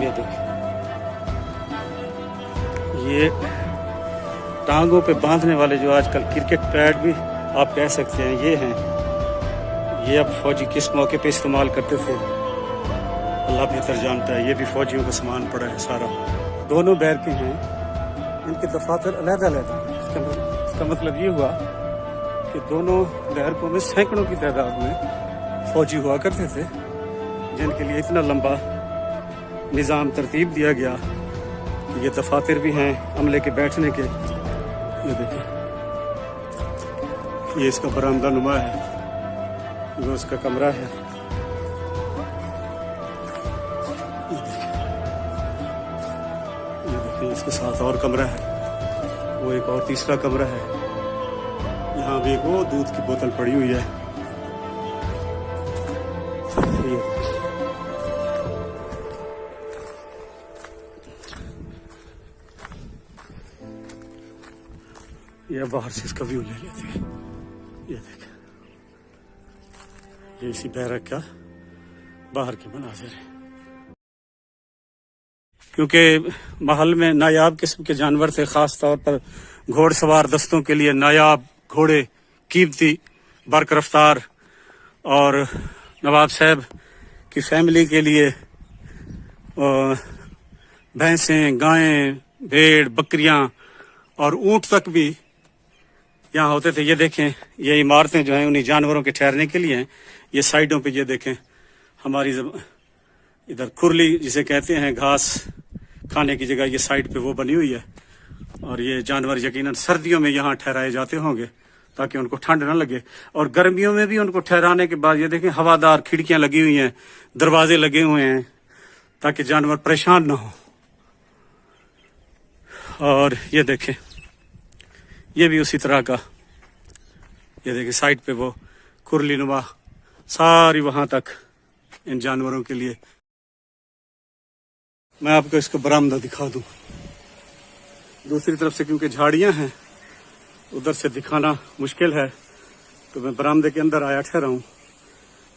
یہ دیکھیں، یہ ٹانگوں پہ باندھنے والے جو آج کل کرکٹ پیڈ بھی آپ کہہ سکتے ہیں یہ ہیں، یہ اب فوجی کس موقع پہ استعمال کرتے تھے اللہ بہتر جانتا ہے. یہ بھی فوجیوں کا سامان پڑا ہے سارا. دونوں بیرکیں ہیں، ان کے دفاتر علیحدہ علیحدہ ہیں. اس کا مطلب یہ ہوا کہ دونوں بیرکوں میں سینکڑوں کی تعداد میں فوجی ہوا کرتے تھے، جن کے لیے اتنا لمبا نظام ترتیب دیا گیا کہ یہ دفاتر بھی ہیں عملے کے بیٹھنے کے. یہ دیکھیں، یہ اس کا برآمدہ نما ہے، وہ اس کا کمرہ ہے. یہ دیکھیں، اس کے ساتھ اور کمرہ ہے، وہ ایک اور تیسرا کمرہ ہے. یہاں بھی ایک وہ دودھ کی بوتل پڑی ہوئی ہے. یہ باہر سے اس کا ویو لے لیتے ہیں. یہ دیکھیں، یہ اسی بیرک کا باہر کے مناظر ہے. کیونکہ محل میں نایاب قسم کے جانور تھے، خاص طور پر گھوڑ سوار دستوں کے لیے نایاب گھوڑے قیمتی برق رفتار، اور نواب صاحب کی فیملی کے لیے بھینسیں، گائیں، بھیڑ، بکریاں اور اونٹ تک بھی یہاں ہوتے تھے. یہ دیکھیں، یہ عمارتیں جو ہیں انہیں جانوروں کے ٹھہرنے کے لیے ہیں. یہ سائڈوں پہ یہ دیکھیں، ہماری ادھر کھرلی جسے کہتے ہیں گھاس کھانے کی جگہ، یہ سائڈ پہ وہ بنی ہوئی ہے. اور یہ جانور یقیناً سردیوں میں یہاں ٹھہرائے جاتے ہوں گے تاکہ ان کو ٹھنڈ نہ لگے، اور گرمیوں میں بھی ان کو ٹھہرانے کے بعد یہ دیکھیں ہوادار کھڑکیاں لگی ہوئی ہیں، دروازے لگے ہوئے ہیں تاکہ جانور پریشان نہ ہوں. اور یہ دیکھیں، یہ بھی اسی طرح کا، یہ دیکھیں سائڈ پہ وہ کرلی نما ساری وہاں تک ان جانوروں کے لیے. میں آپ کو اس کو برآمدہ دکھا دوں دوسری طرف سے، کیونکہ جھاڑیاں ہیں ادھر سے دکھانا مشکل ہے، تو میں برآمدے کے اندر آیا ٹھہرا ہوں،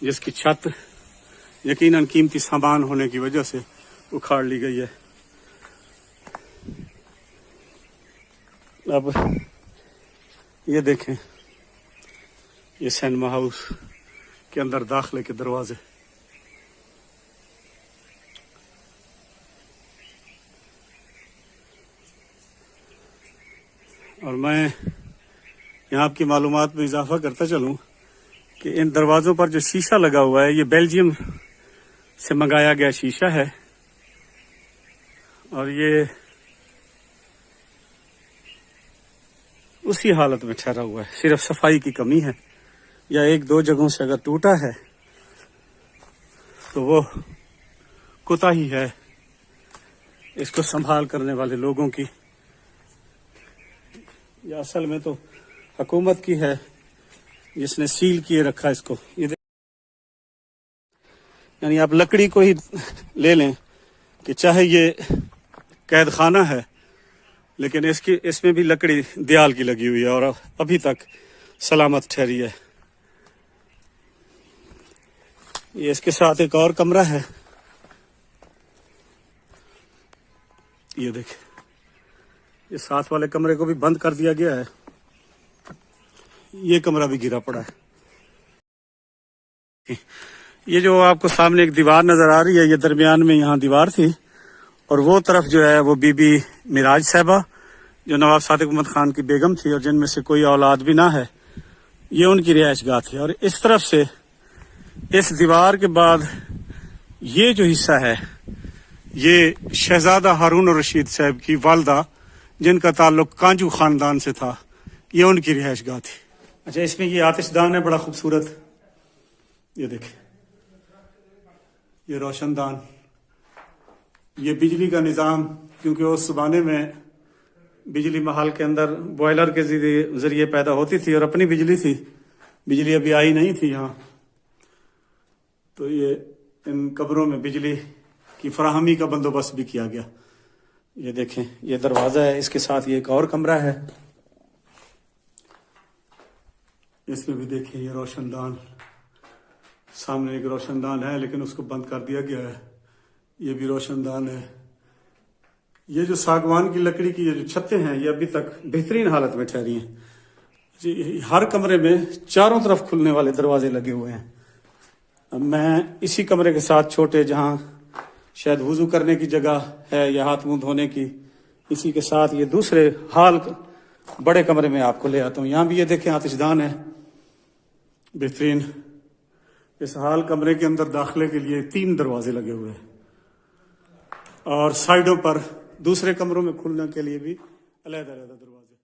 جس کی چھت یقیناً قیمتی سامان ہونے کی وجہ سے اکھاڑ لی گئی ہے. اب یہ دیکھیں، یہ سینما ہاؤس کے اندر داخلے کے دروازے. اور میں یہاں آپ کی معلومات میں اضافہ کرتا چلوں کہ ان دروازوں پر جو شیشہ لگا ہوا ہے یہ بیلجیم سے منگایا گیا شیشہ ہے، اور یہ اسی حالت میں ٹھہرا ہوا ہے. صرف صفائی کی کمی ہے، یا ایک دو جگہوں سے اگر ٹوٹا ہے تو وہ کوتاہی ہے اس کو سنبھال کرنے والے لوگوں کی، یا اصل میں تو حکومت کی ہے جس نے سیل کیے رکھا اس کو. یعنی آپ لکڑی کو ہی لے لیں کہ چاہے یہ قید خانہ ہے لیکن اس میں بھی لکڑی دیال کی لگی ہوئی ہے اور ابھی تک سلامت ٹھہری ہے. یہ اس کے ساتھ ایک اور کمرہ ہے، یہ دیکھیں، یہ ساتھ والے کمرے کو بھی بند کر دیا گیا ہے. یہ کمرہ بھی گرا پڑا ہے. یہ جو آپ کو سامنے ایک دیوار نظر آ رہی ہے، یہ درمیان میں یہاں دیوار تھی، اور وہ طرف جو ہے وہ بی بی معراج صاحبہ جو نواب صادق محمد خان کی بیگم تھی اور جن میں سے کوئی اولاد بھی نہ ہے، یہ ان کی رہائش گاہ تھی. اور اس طرف سے اس دیوار کے بعد یہ جو حصہ ہے یہ شہزادہ ہارون الرشید صاحب کی والدہ جن کا تعلق کانجو خاندان سے تھا، یہ ان کی رہائش گاہ تھی. اچھا، اس میں یہ آتش دان ہے بڑا خوبصورت، یہ دیکھیں، یہ روشن دان، یہ بجلی کا نظام، کیونکہ اس زمانے میں بجلی محل کے اندر بوائلر کے ذریعے پیدا ہوتی تھی اور اپنی بجلی تھی، بجلی ابھی آئی نہیں تھی یہاں، تو یہ ان قبروں میں بجلی کی فراہمی کا بندوبست بھی کیا گیا. یہ دیکھیں، یہ دروازہ ہے، اس کے ساتھ یہ ایک اور کمرہ ہے، اس میں بھی دیکھیں یہ روشن دان، سامنے ایک روشن دان ہے لیکن اس کو بند کر دیا گیا ہے. یہ بھی روشن دان ہے. یہ جو ساگوان کی لکڑی کی یہ جو چھتیں ہیں یہ ابھی تک بہترین حالت میں ٹھہری ہیں. جی ہر کمرے میں چاروں طرف کھلنے والے دروازے لگے ہوئے ہیں. اب میں اسی کمرے کے ساتھ چھوٹے جہاں شاید وضو کرنے کی جگہ ہے یا ہاتھ منہ دھونے کی، اسی کے ساتھ یہ دوسرے ہال بڑے کمرے میں آپ کو لے آتا ہوں. یہاں بھی یہ دیکھیں آتش دان ہے بہترین. اس ہال کمرے کے اندر داخلے کے لیے 3 دروازے لگے ہوئے ہیں اور سائڈوں پر دوسرے کمروں میں کھلنے کے لیے بھی علیحدہ علیحدہ دروازے.